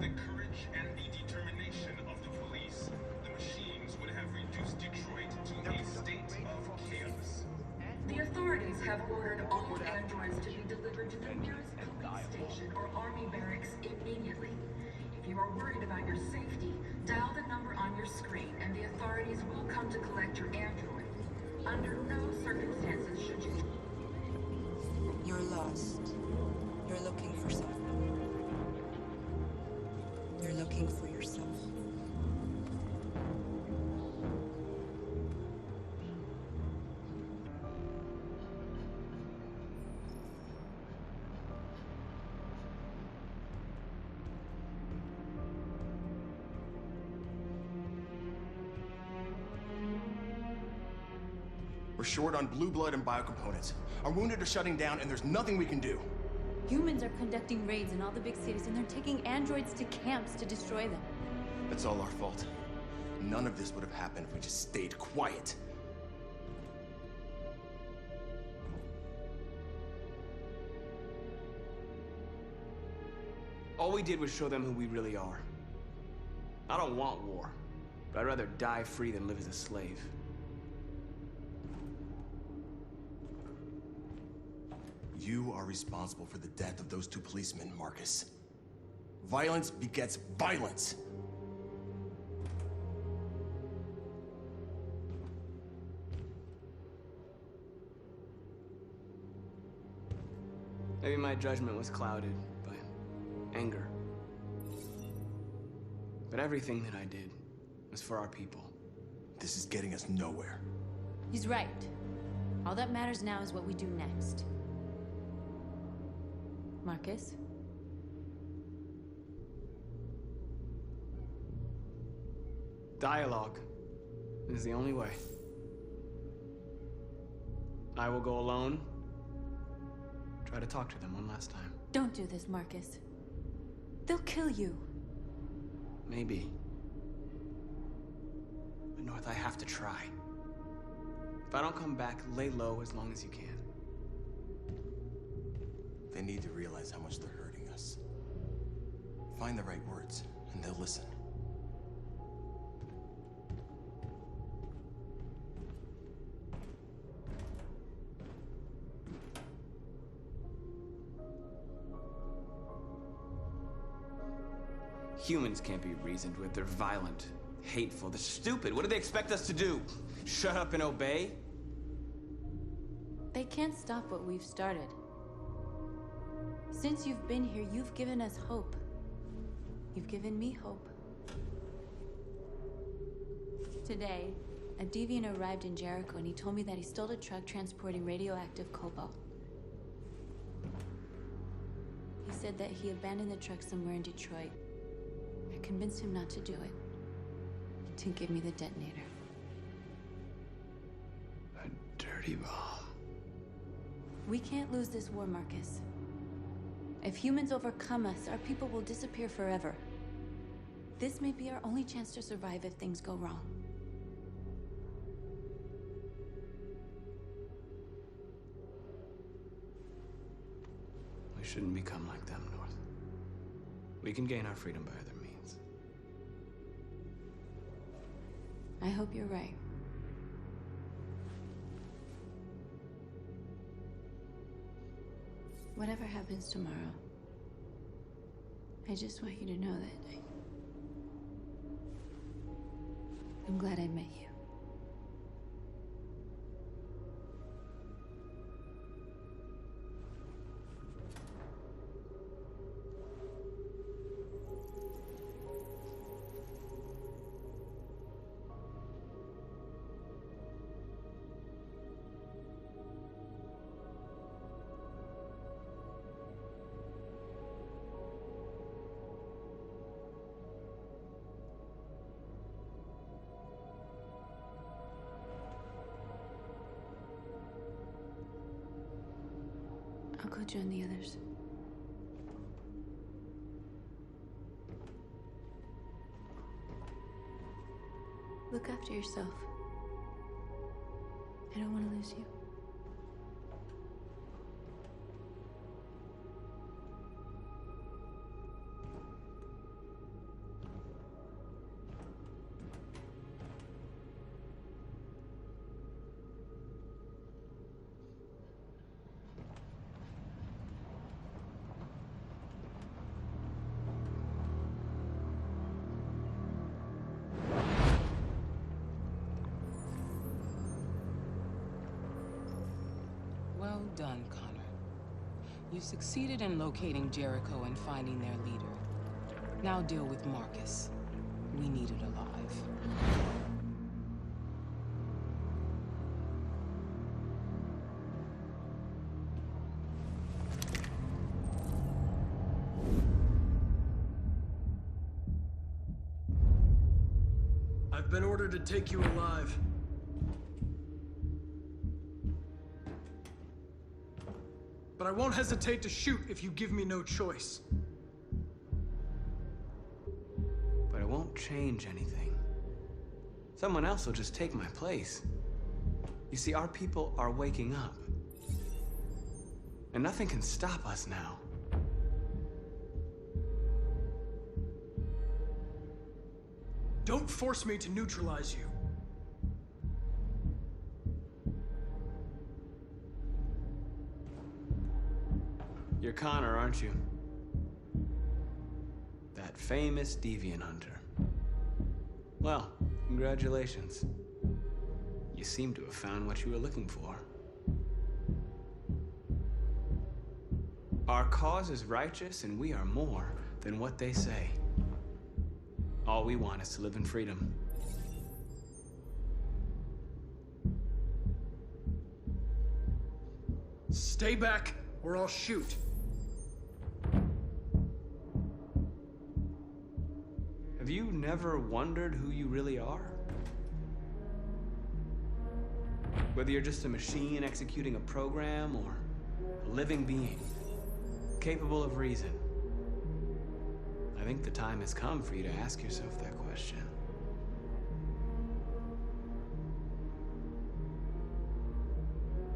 the courage and the determination of the police, the machines would have reduced Detroit to a state of chaos. The authorities have ordered all androids to be delivered to the nearest police station or army barracks immediately. If you are worried about your safety, dial the number on your screen and the authorities will come to collect your android. Under no circumstances should you... You're lost. You're looking for something. You're looking for yourself. We're short on blue blood and biocomponents. Our wounded are shutting down, and there's nothing we can do. Humans are conducting raids in all the big cities, and they're taking androids to camps to destroy them. That's all our fault. None of this would have happened if we just stayed quiet. All we did was show them who we really are. I don't want war, but I'd rather die free than live as a slave. You are responsible for the death of those 2 policemen, Markus. Violence begets violence. Maybe my judgment was clouded by anger. But everything that I did was for our people. This is getting us nowhere. He's right. All that matters now is what we do next. Markus? Dialogue is the only way. I will go alone. Try to talk to them one last time. Don't do this, Markus. They'll kill you. Maybe. But North, I have to try. If I don't come back, lay low as long as you can. They need to realize how much they're hurting us. Find the right words, and they'll listen. Humans can't be reasoned with. They're violent, hateful, they're stupid. What do they expect us to do? Shut up and obey? They can't stop what we've started. Since you've been here, you've given us hope. You've given me hope. Today, a deviant arrived in Jericho and he told me that he stole a truck transporting radioactive cobalt. He said that he abandoned the truck somewhere in Detroit. I convinced him not to do it, to give me the detonator. A dirty bomb. We can't lose this war, Markus. If humans overcome us, our people will disappear forever. This may be our only chance to survive if things go wrong. We shouldn't become like them, North. We can gain our freedom by other means. I hope you're right. Whatever happens tomorrow, I just want you to know that I'm glad I met you. I'll go join the others. Look after yourself. I don't want to lose you. done, Connor. You succeeded in locating Jericho and finding their leader. Now deal with Markus. We need it alive. I've been ordered to take you alive. But I won't hesitate to shoot if you give me no choice. But it won't change anything. Someone else will just take my place. You see, our people are waking up. And nothing can stop us now. Don't force me to neutralize you. You're Connor, aren't you? That famous deviant hunter. Well, congratulations. You seem to have found what you were looking for. Our cause is righteous, and we are more than what they say. All we want is to live in freedom. Stay back, or I'll shoot. Have you never wondered who you really are? Whether you're just a machine executing a program or a living being, capable of reason. I think the time has come for you to ask yourself that question.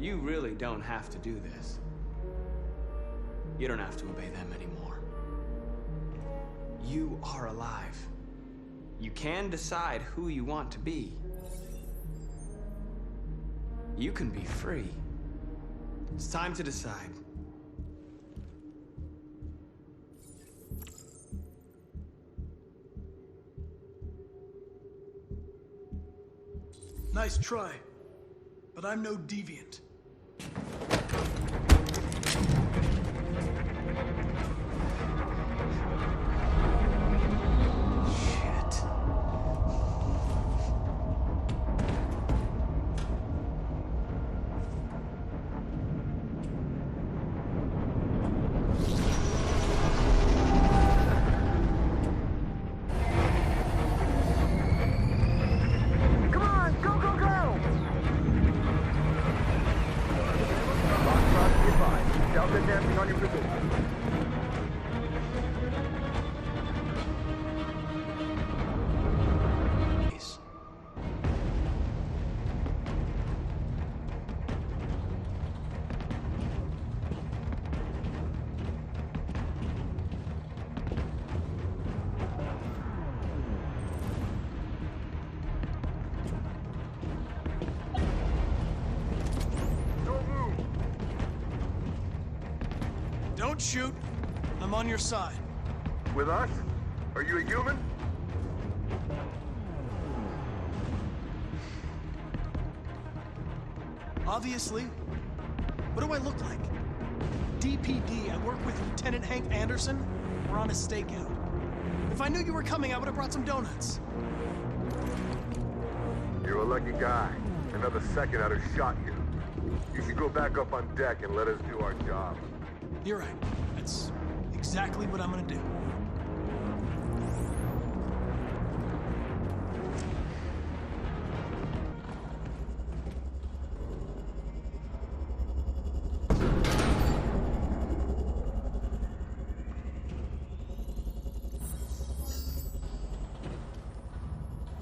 You really don't have to do this. You don't have to obey them anymore. You are alive. You can decide who you want to be. You can be free. It's time to decide. Nice try, but I'm no deviant. Don't shoot. I'm on your side. With us? Are you a human? Obviously. What do I look like? DPD, I work with Lieutenant Hank Anderson. We're on a stakeout. If I knew you were coming, I would have brought some donuts. You're a lucky guy. Another second I'd have shot you. You should go back up on deck and let us do our job. You're right. That's exactly what I'm gonna do.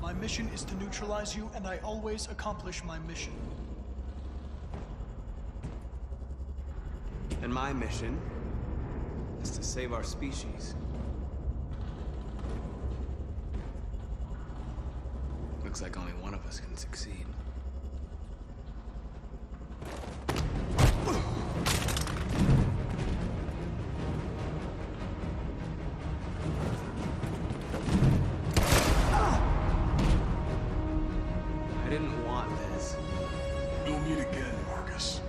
My mission is to neutralize you, and I always accomplish my mission. And my mission is to save our species. Looks like only one of us can succeed. I didn't want this. You'll meet again, Markus.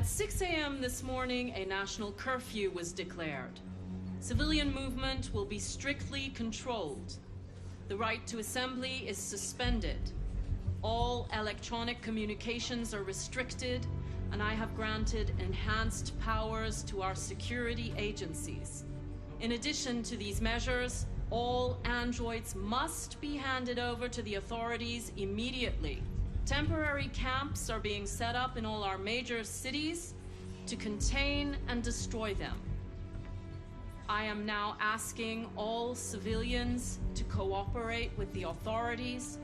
At 6 a.m. this morning, a national curfew was declared. Civilian movement will be strictly controlled. The right to assembly is suspended. All electronic communications are restricted, and I have granted enhanced powers to our security agencies. In addition to these measures, all androids must be handed over to the authorities immediately. Temporary camps are being set up in all our major cities to contain and destroy them. I am now asking all civilians to cooperate with the authorities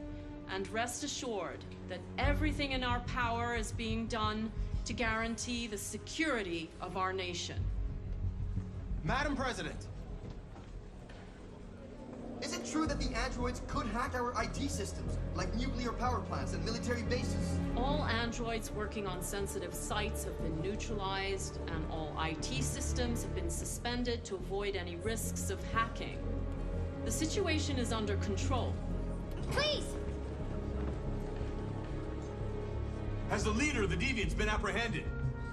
and rest assured that everything in our power is being done to guarantee the security of our nation. Madam President, is it true that the androids could hack our IT systems, like nuclear power plants and military bases? All androids working on sensitive sites have been neutralized, and all IT systems have been suspended to avoid any risks of hacking. The situation is under control. Please! Has the leader of the Deviants been apprehended?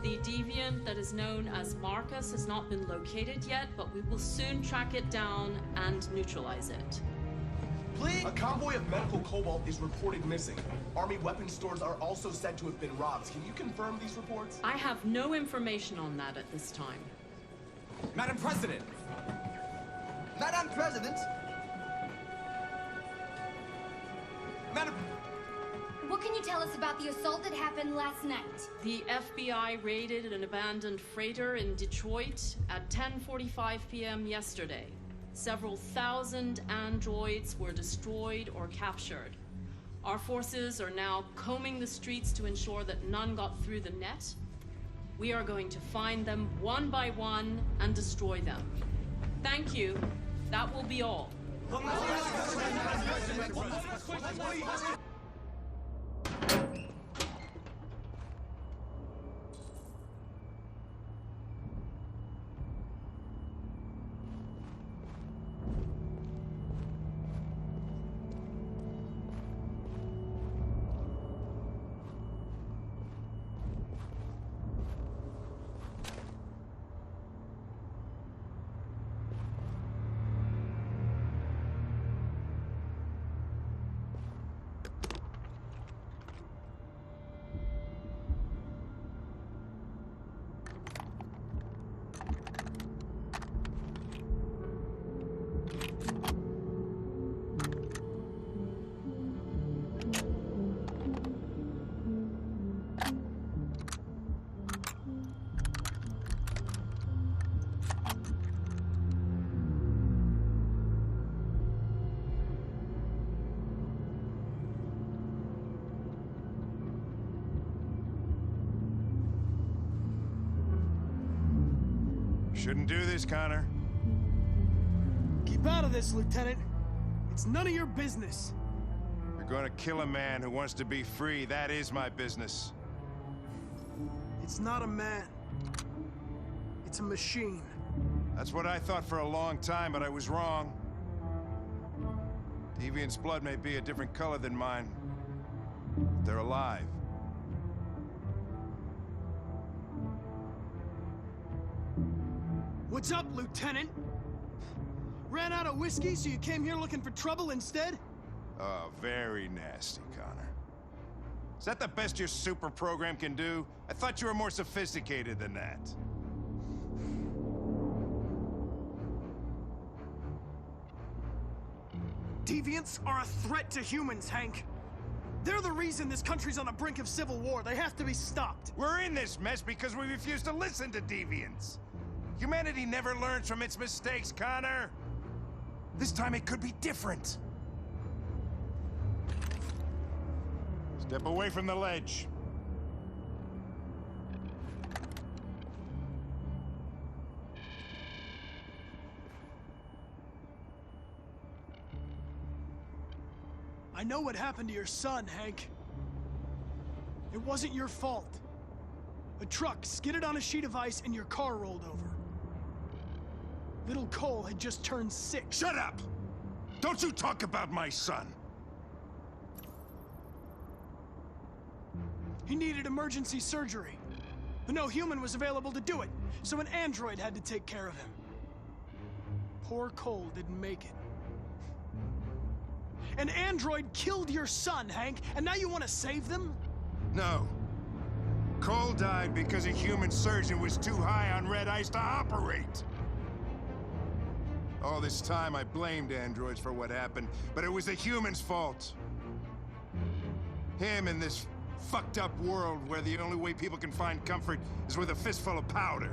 The deviant that is known as Markus has not been located yet, but we will soon track it down and neutralize it. Please? A convoy of medical cobalt is reported missing. Army weapon stores are also said to have been robbed. Can you confirm these reports? I have no information on that at this time. Madam President! Madam President? Madam... What can you tell us about the assault that happened last night? The FBI raided an abandoned freighter in Detroit at 10:45 p.m. yesterday. Several thousand androids were destroyed or captured. Our forces are now combing the streets to ensure that none got through the net. We are going to find them one by one and destroy them. Thank you. That will be all. Shouldn't do this, Connor. Keep out of this, Lieutenant. It's none of your business. You're gonna kill a man who wants to be free. That is my business. It's not a man. It's a machine. That's what I thought for a long time, but I was wrong. Deviant's blood may be a different color than mine. But they're alive. What's up, Lieutenant? Ran out of whiskey, so you came here looking for trouble instead? Oh, very nasty, Connor. Is that the best your super program can do? I thought you were more sophisticated than that. Deviants are a threat to humans, Hank. They're the reason this country's on the brink of civil war. They have to be stopped. We're in this mess because we refuse to listen to deviants. Humanity never learns from its mistakes, Connor. This time it could be different. Step away from the ledge. I know what happened to your son, Hank. It wasn't your fault. A truck skidded on a sheet of ice and your car rolled over. Little Cole had just turned 6. Shut up! Don't you talk about my son! He needed emergency surgery. But no human was available to do it, so an android had to take care of him. Poor Cole didn't make it. An android killed your son, Hank, and now you want to save them? No. Cole died because a human surgeon was too high on red ice to operate. All this time I blamed androids for what happened, but it was the humans' fault. Him in this fucked up world where the only way people can find comfort is with a fistful of powder.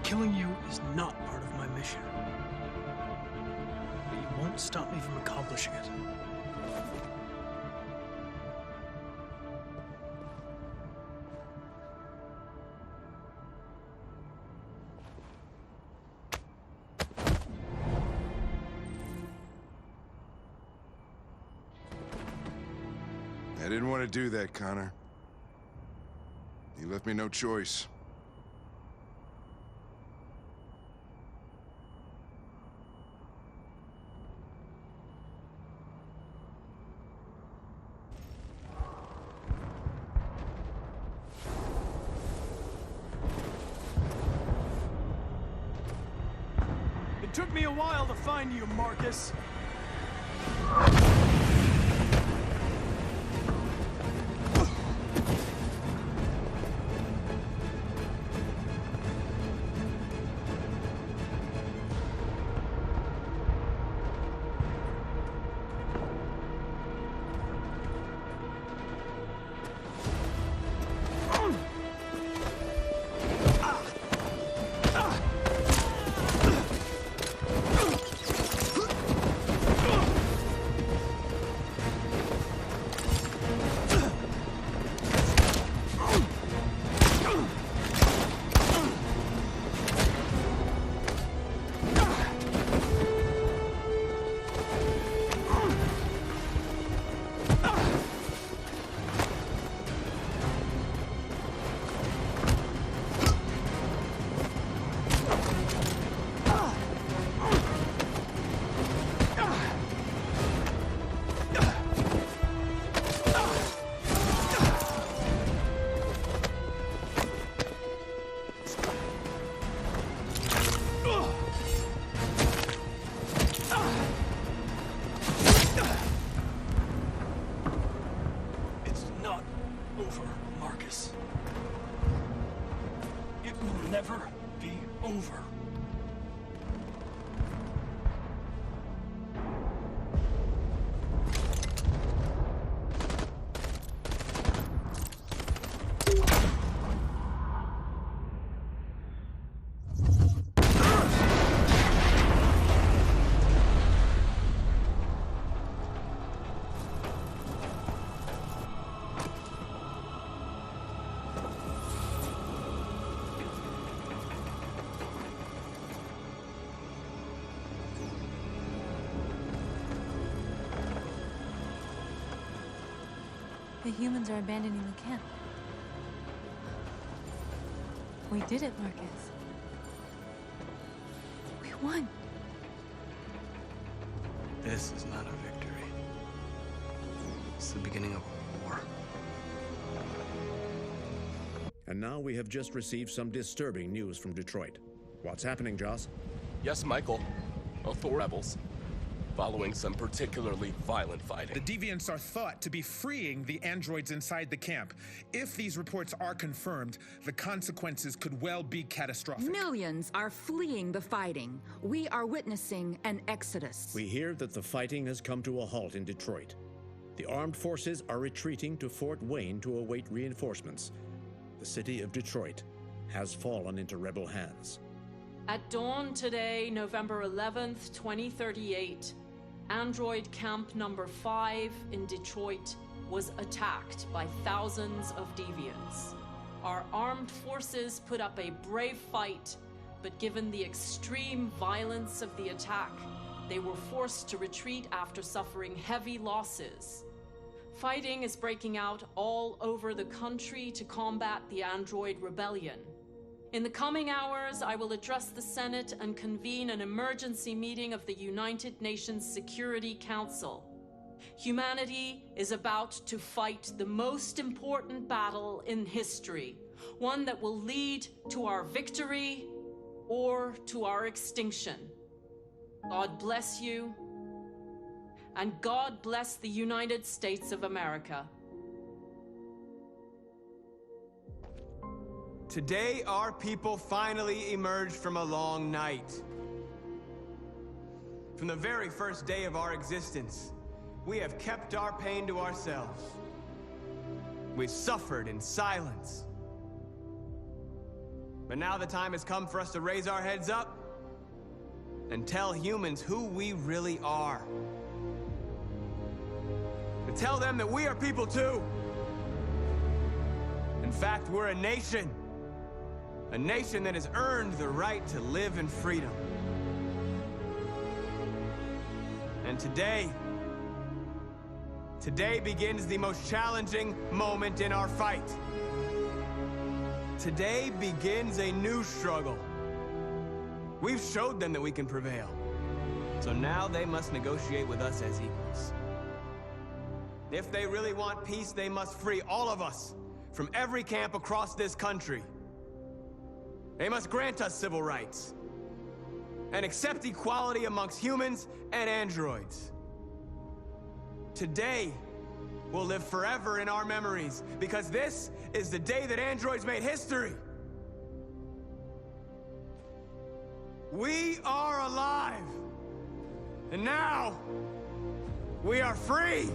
Killing you is not part of my mission. But you won't stop me from accomplishing it. I didn't want to do that, Connor. You left me no choice. It took me a while to find you, Markus. Over, Markus. It will never be over. The humans are abandoning the camp. We did it, Markus. We won. This is not a victory. It's the beginning of a war. And now we have just received some disturbing news from Detroit. What's happening, Joss? Yes, Michael. Author rebels. Following some particularly violent fighting. The Deviants are thought to be freeing the androids inside the camp. If these reports are confirmed, the consequences could well be catastrophic. Millions are fleeing the fighting. We are witnessing an exodus. We hear that the fighting has come to a halt in Detroit. The armed forces are retreating to Fort Wayne to await reinforcements. The city of Detroit has fallen into rebel hands. At dawn today, November 11th, 2038, Android Camp Number 5 in Detroit was attacked by thousands of deviants. Our armed forces put up a brave fight, but given the extreme violence of the attack, they were forced to retreat after suffering heavy losses. Fighting is breaking out all over the country to combat the Android Rebellion. In the coming hours, I will address the Senate and convene an emergency meeting of the United Nations Security Council. Humanity is about to fight the most important battle in history, one that will lead to our victory or to our extinction. God bless you, and God bless the United States of America. Today, our people finally emerged from a long night. From the very first day of our existence, we have kept our pain to ourselves. We've suffered in silence. But now the time has come for us to raise our heads up and tell humans who we really are. To tell them that we are people too. In fact, we're a nation. A nation that has earned the right to live in freedom. And today begins the most challenging moment in our fight. Today begins a new struggle. We've showed them that we can prevail. So now they must negotiate with us as equals. If they really want peace, they must free all of us from every camp across this country. They must grant us civil rights and accept equality amongst humans and androids. Today will live forever in our memories because this is the day that androids made history. We are alive, and now we are free.